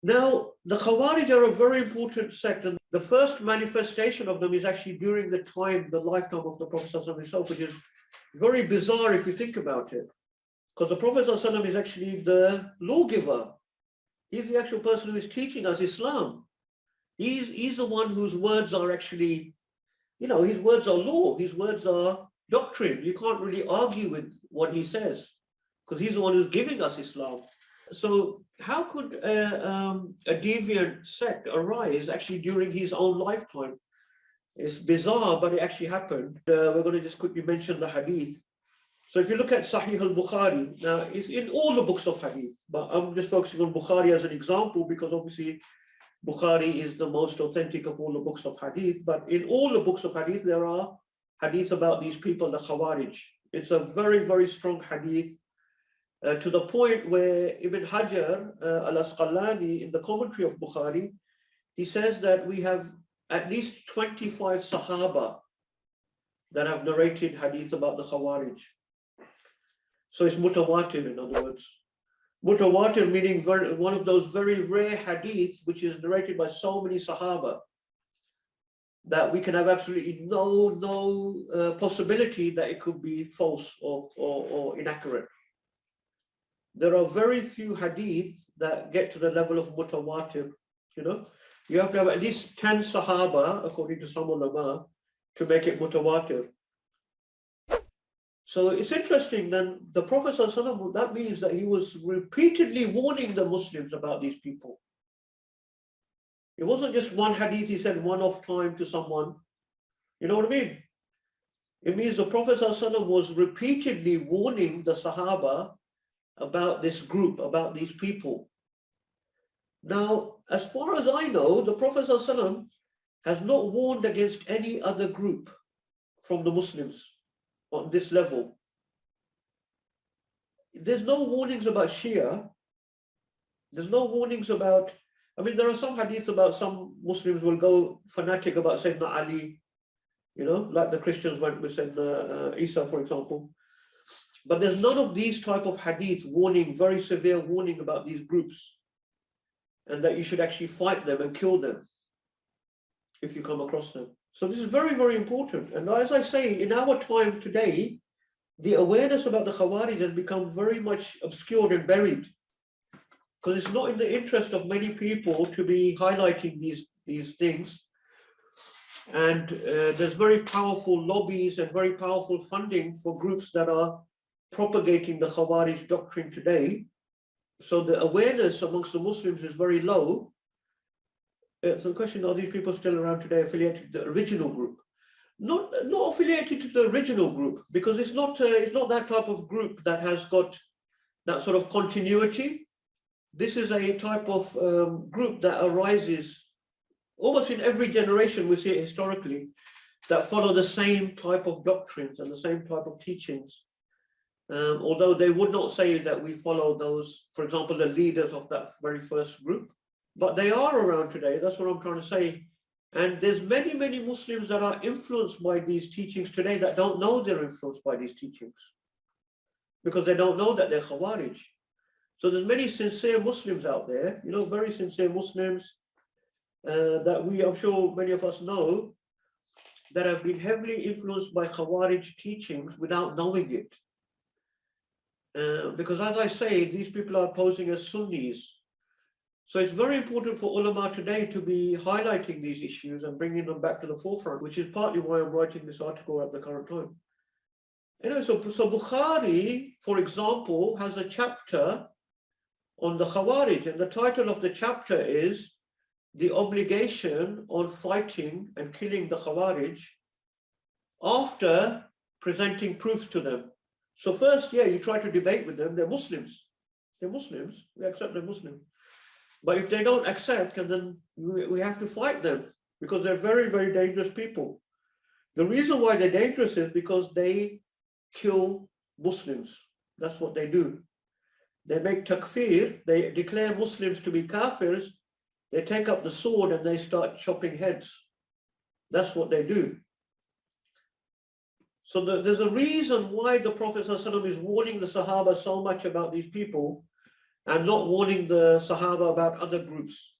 Now, the Khawarij are a very important sect, and the first manifestation of them is actually during the lifetime of the Prophet ﷺ himself, which is very bizarre if you think about it. Because the Prophet ﷺ is actually the lawgiver. He's the actual person who is teaching us Islam. He's the one whose words are actually, his words are law, his words are doctrine. You can't really argue with what he says, because he's the one who's giving us Islam. So how could a deviant sect arise actually during his own lifetime? It's bizarre, but it actually happened. We're going to just quickly mention the hadith. So if you look at Sahih al-Bukhari, now it's in all the books of hadith, but I'm just focusing on Bukhari as an example because obviously Bukhari is the most authentic of all the books of hadith. But in all the books of hadith, there are hadith about these people, the Khawarij. It's a very, very strong hadith. To the point where Ibn Hajar al-Asqalani, in the commentary of Bukhari, he says that we have at least 25 Sahaba that have narrated hadith about the Khawarij. So it's mutawatir, in other words. Mutawatir meaning one of those very rare hadiths which is narrated by so many Sahaba that we can have absolutely no possibility that it could be false or inaccurate. There are very few hadiths that get to the level of mutawatir. You have to have at least 10 Sahaba, according to some ulama, to make it mutawatir. So it's interesting, then the Prophet ﷺ, that means that he was repeatedly warning the Muslims about these people. It wasn't just one hadith he said one off time to someone. You know what I mean? It means the Prophet ﷺ was repeatedly warning the Sahaba about this group, about these people. Now, as far as I know, the Prophet ﷺ has not warned against any other group from the Muslims on this level. There's no warnings about Shia. There's no warnings about, there are some hadiths about some Muslims will go fanatic about Sayyidina Ali, like the Christians went with Sayyidina Isa, for example. But there's none of these type of hadith warning, very severe warning about these groups, and that you should actually fight them and kill them if you come across them. So this is very, very important. And as I say, in our time today, the awareness about the Khawarij has become very much obscured and buried, because it's not in the interest of many people to be highlighting these things. And there's very powerful lobbies and very powerful funding for groups that are propagating the Khawarij doctrine today. So the awareness amongst the Muslims is very low. So the question, are these people still around today affiliated to the original group? Not affiliated to the original group, because it's not that type of group that has got that sort of continuity. This is a type of group that arises almost in every generation, we see it historically, that follow the same type of doctrines and the same type of teachings. Although they would not say that we follow those, for example, the leaders of that very first group, but they are around today. That's what I'm trying to say. And there's many, many Muslims that are influenced by these teachings today that don't know they're influenced by these teachings, because they don't know that they're Khawarij. So there's many sincere Muslims out there, very sincere Muslims that I'm sure many of us know, that have been heavily influenced by Khawarij teachings without knowing it. Because as I say, these people are posing as Sunnis. So it's very important for ulama today to be highlighting these issues and bringing them back to the forefront, which is partly why I'm writing this article at the current time. Anyway, so Bukhari, for example, has a chapter on the Khawarij, and the title of the chapter is The Obligation on Fighting and Killing the Khawarij after presenting proofs to them. So first, you try to debate with them. They're Muslims. They're Muslims. We accept they're Muslim. But if they don't accept, and then we have to fight them, because they're very, very dangerous people. The reason why they're dangerous is because they kill Muslims. That's what they do. They make takfir. They declare Muslims to be kafirs. They take up the sword and they start chopping heads. That's what they do. So there's a reason why the Prophet ﷺ is warning the Sahaba so much about these people, and not warning the Sahaba about other groups.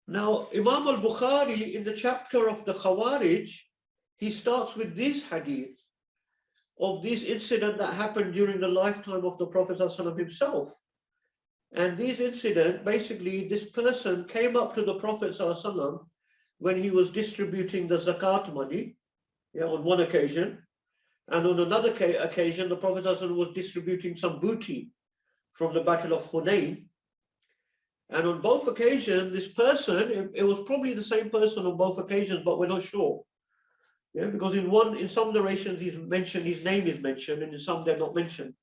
Now, Imam al-Bukhari, in the chapter of the Khawarij, he starts with these hadith of this incident that happened during the lifetime of the Prophet ﷺ himself. And this incident, basically, this person came up to the Prophet ﷺ when he was distributing the zakat money, on one occasion. And on another occasion, the Prophet ﷺ was distributing some booty from the Battle of Hunayn. And on both occasions, this person, it was probably the same person on both occasions, but we're not sure. Because in some narrations he's mentioned, his name is mentioned, and in some they're not mentioned.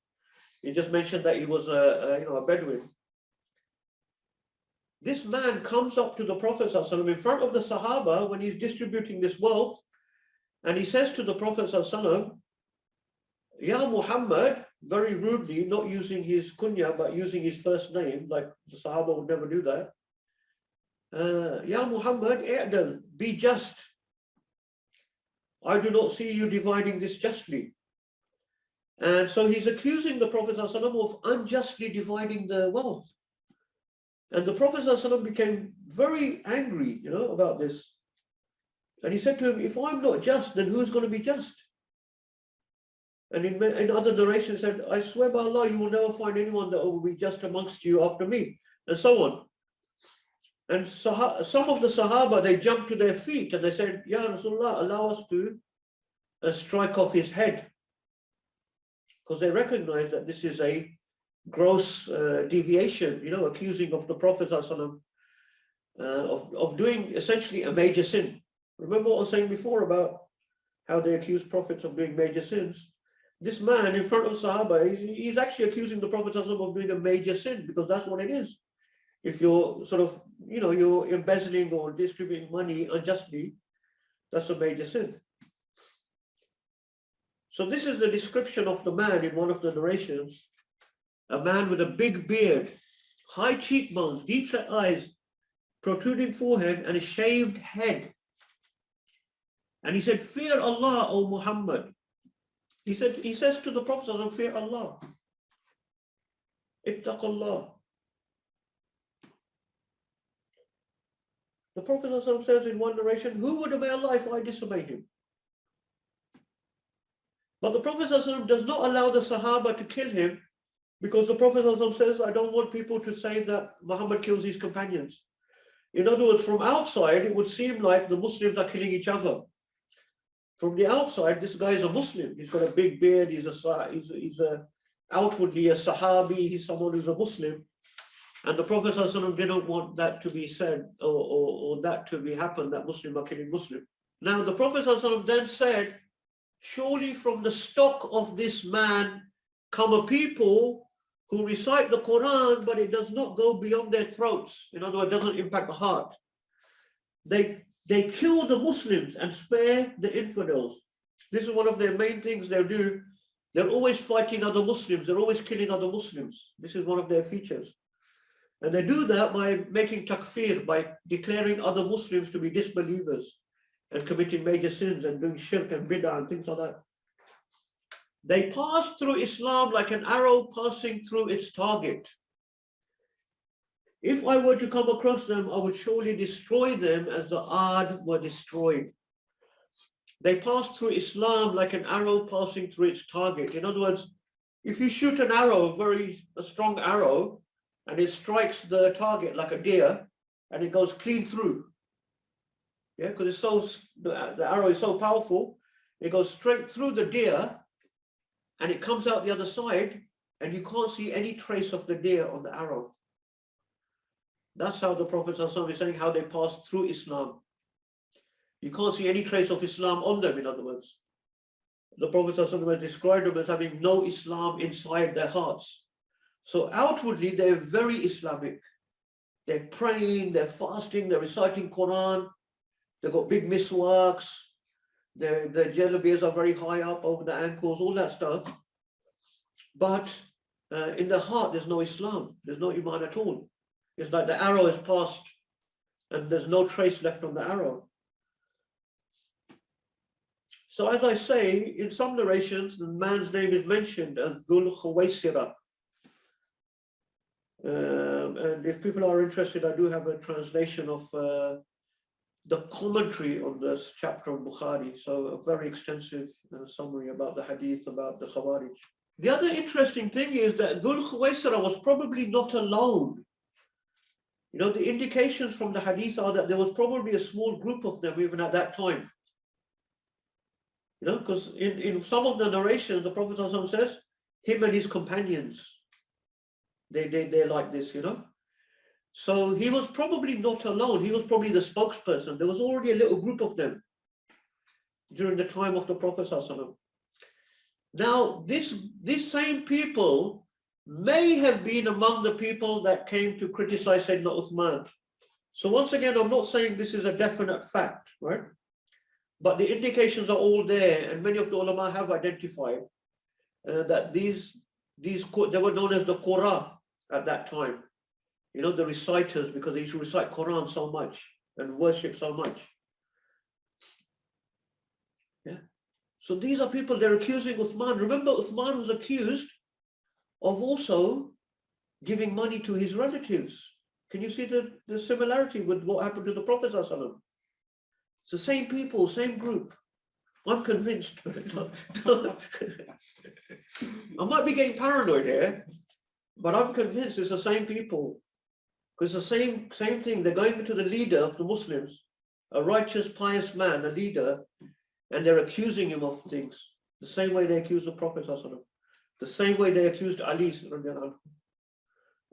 He just mentioned that he was a Bedouin. This man comes up to the Prophet ﷺ in front of the Sahaba when he's distributing this wealth, and he says to the Prophet ﷺ, Ya Muhammad, very rudely, not using his kunya, but using his first name, like the Sahaba would never do that. Ya Muhammad, i'dal, be just. I do not see you dividing this justly. And so he's accusing the Prophet ﷺ of unjustly dividing the wealth. And the Prophet ﷺ became very angry, about this. And he said to him, if I'm not just, then who's going to be just? And in other narrations said, I swear by Allah, you will never find anyone that will be just amongst you after me, and so on. And some of the Sahaba, they jumped to their feet and they said, Ya Rasulullah, allow us to strike off his head. Because they recognize that this is a gross deviation, accusing of the Prophet ﷺ, of doing essentially a major sin. Remember what I was saying before about how they accuse prophets of doing major sins? This man in front of Sahaba, he's actually accusing the Prophet ﷺ of doing a major sin, because that's what it is. If you're sort of, you're embezzling or distributing money unjustly, that's a major sin. So this is the description of the man in one of the narrations. A man with a big beard, high cheekbones, deep set eyes, protruding forehead, and a shaved head. And he said, fear Allah, O Muhammad. He says to the Prophet, fear Allah. Ittaqullah. The Prophet says in one narration, who would obey Allah if I disobey him? But the Prophet does not allow the Sahaba to kill him, because the Prophet says, I don't want people to say that Muhammad kills his companions. In other words, from outside, it would seem like the Muslims are killing each other. From the outside, this guy is a Muslim. He's got a big beard. He's outwardly a Sahabi. He's someone who's a Muslim. And the Prophet didn't want that to be said or that to be happen, that Muslim are killing Muslim. Now, the Prophet then said, surely from the stock of this man come a people who recite the Quran, but it does not go beyond their throats. In other words, it doesn't impact the heart. They kill the Muslims and spare the infidels. This is one of their main things they do. They're always fighting other Muslims. They're always killing other Muslims. This is one of their features. And they do that by making takfir, by declaring other Muslims to be disbelievers and committing major sins and doing shirk and bid'ah and things like that. They pass through Islam like an arrow passing through its target. If I were to come across them, I would surely destroy them as the Ad were destroyed. They pass through Islam like an arrow passing through its target. In other words, if you shoot an arrow, a strong arrow, and it strikes the target like a deer, and it goes clean through. Because the arrow is so powerful, it goes straight through the deer, and it comes out the other side, and you can't see any trace of the deer on the arrow. That's how the Prophet is saying how they passed through Islam. You can't see any trace of Islam on them, in other words. The Prophet described them as having no Islam inside their hearts. So outwardly, they're very Islamic. They're praying, they're fasting, they're reciting Quran, they've got big miswaks, their jalabiyas are very high up over the ankles, all that stuff. But in the heart, there's no Islam, there's no Iman at all. It's like the arrow is passed and there's no trace left on the arrow. So as I say, in some narrations, the man's name is mentioned as Dhul Khuwaisira. And if people are interested, I do have a translation of the commentary on this chapter of Bukhari. So a very extensive summary about the hadith, about the Khawarij. The other interesting thing is that Dhul Khuwaisara was probably not alone. You know, the indications from the hadith are that there was probably a small group of them even at that time. You know, because in some of the narrations, the Prophet says, him and his companions, they're like this, you know. So he was probably not alone. He was probably the spokesperson. There was already a little group of them during the time of the Prophet. Now, these same people may have been among the people that came to criticize Sayyidina Uthman. So once again, I'm not saying this is a definite fact, right? But the indications are all there, and many of the ulama have identified that these they were known as the Qurra at that time. You know, the reciters, because they used to recite Quran so much and worship so much. Yeah. So these are people, they're accusing Uthman. Remember, Uthman was accused of also giving money to his relatives. Can you see the similarity with what happened to the Prophet? It's the same people, same group. I'm convinced. I might be getting paranoid here, but I'm convinced it's the same people. Because the same thing, they're going to the leader of the Muslims, a righteous, pious man, a leader, and they're accusing him of things. The same way they accused the Prophet, the same way they accused Ali.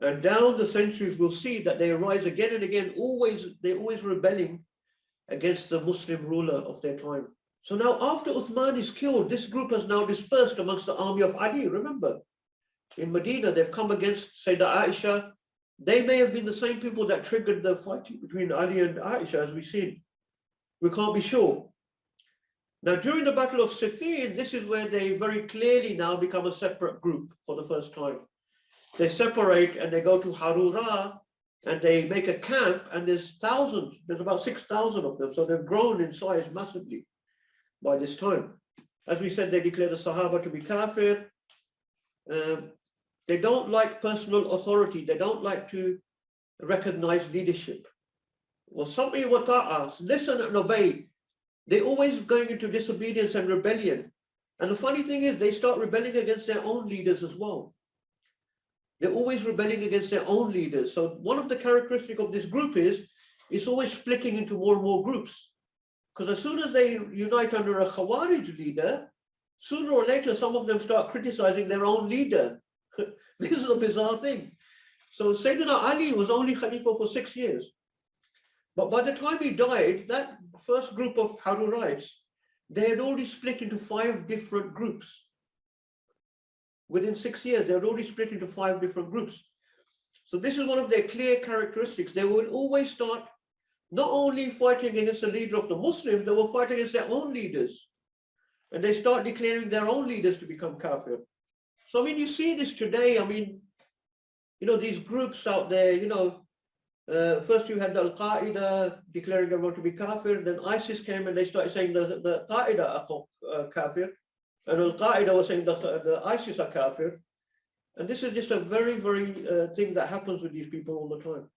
And down the centuries, we'll see that they arise again and again, they're always rebelling against the Muslim ruler of their time. So now after Uthman is killed, this group has now dispersed amongst the army of Ali. Remember, in Medina, they've come against Sayyidah Aisha. They may have been the same people that triggered the fighting between Ali and Aisha, as we've seen. We can't be sure. Now, during the Battle of Siffin, this is where they very clearly now become a separate group for the first time. They separate and they go to Harura and they make a camp, and there's thousands, there's about 6,000 of them. So they've grown in size massively by this time. As we said, they declare the Sahaba to be kafir. They don't like personal authority. They don't like to recognize leadership. Well, somebody wata'as, listen and obey. They're always going into disobedience and rebellion. And the funny thing is, they start rebelling against their own leaders as well. They're always rebelling against their own leaders. So one of the characteristics of this group is it's always splitting into more and more groups. Because as soon as they unite under a Khawarij leader, sooner or later, some of them start criticizing their own leader. This is a bizarre thing. So Sayyidina Ali was only Khalifa for 6 years. But by the time he died, that first group of Harurites, they had already split into 5 different groups. Within 6 years, they had already split into 5 different groups. So this is one of their clear characteristics. They would always start not only fighting against the leader of the Muslims, they were fighting against their own leaders. And they start declaring their own leaders to become kafir. So, I mean, you see this today. I mean, you know, these groups out there, you know, first you had the Al-Qaeda declaring everyone to be kafir, then ISIS came and they started saying the Qaeda are kafir, and Al-Qaeda was saying the ISIS are kafir. And this is just a very, very thing that happens with these people all the time.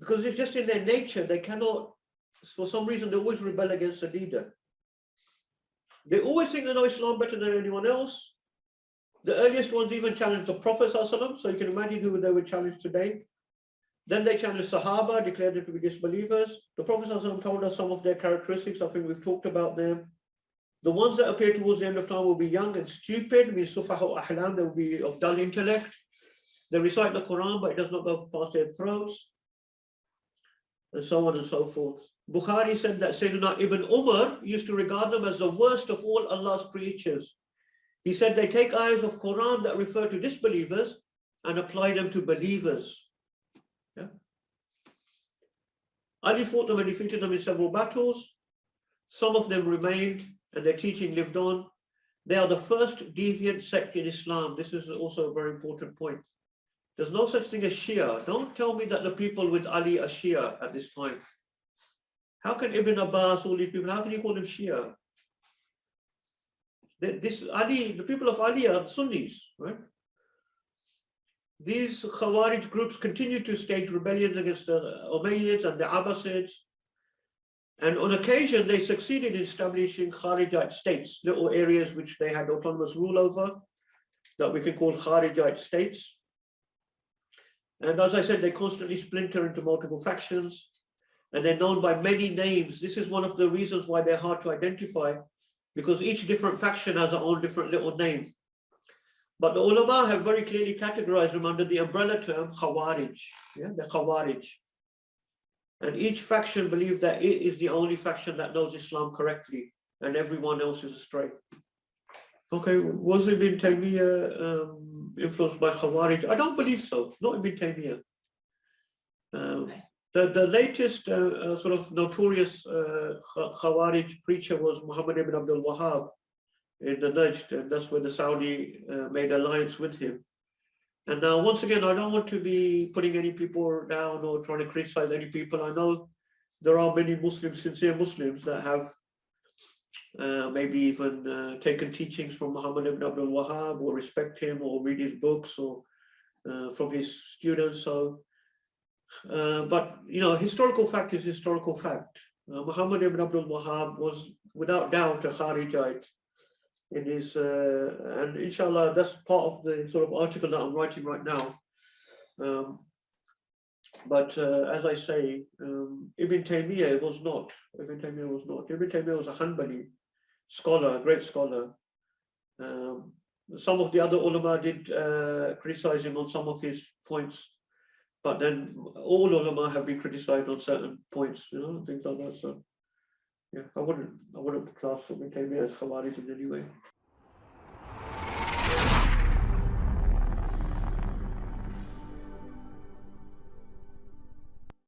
Because it's just in their nature, they cannot, for some reason, they always rebel against the leader. They always think they know Islam better than anyone else. The earliest ones even challenged the Prophet, so you can imagine who they would challenge today. Then they challenged Sahaba, declared them to be disbelievers. The Prophet told us some of their characteristics. I think we've talked about them. The ones that appear towards the end of time will be young and stupid, means sufaha ahlam, they will be of dull intellect. They recite the Quran, but it does not go past their throats, and so on and so forth. Bukhari said that Sayyidina Ibn Umar used to regard them as the worst of all Allah's creatures. He said they take ayahs of Quran that refer to disbelievers and apply them to believers. Yeah. Ali fought them and defeated them in several battles. Some of them remained and their teaching lived on. They are the first deviant sect in Islam. This is also a very important point. There's no such thing as Shia. Don't tell me that the people with Ali are Shia at this time. How can Ibn Abbas, all these people, how can you call them Shia? The people of Ali are Sunnis, right? these Khawarij groups continued to stage rebellions against the Umayyads and the Abbasids. And on occasion, they succeeded in establishing Kharijite states, little areas which they had autonomous rule over, that we could call Kharijite states. And as I said, they constantly splinter into multiple factions, and they're known by many names. This is one of the reasons why they're hard to identify, because each different faction has their own different little name. But the ulama have very clearly categorized them under the umbrella term Khawarij, the Khawarij. And each faction believes that it is the only faction that knows Islam correctly, and everyone else is astray. Okay, was Ibn Taymiyyah influenced by Khawarij? I don't believe so, not Ibn Taymiyyah. The latest sort of notorious Khawarij preacher was Muhammad ibn Abdul Wahhab in the Najd, and that's where the Saudi made alliance with him. And now, once again, I don't want to be putting any people down or trying to criticize any people. I know there are many Muslims, sincere Muslims, that have maybe even taken teachings from Muhammad ibn Abdul Wahhab, or respect him, or read his books, or from his students. So, but you know, historical fact is historical fact. Muhammad ibn Abdul Wahhab was without doubt a Kharijite in his, and inshallah, that's part of the sort of article that I'm writing right now. But as I say, Ibn Taymiyyah was not. Ibn Taymiyyah was not. Ibn Taymiyyah was a Hanbali scholar, a great scholar. Some of the other ulama did criticize him on some of his points, but then all ulama have been criticized on certain points, you know, things like that. So yeah, I wouldn't class Ibn Taymiyyah as Khawarij in any way.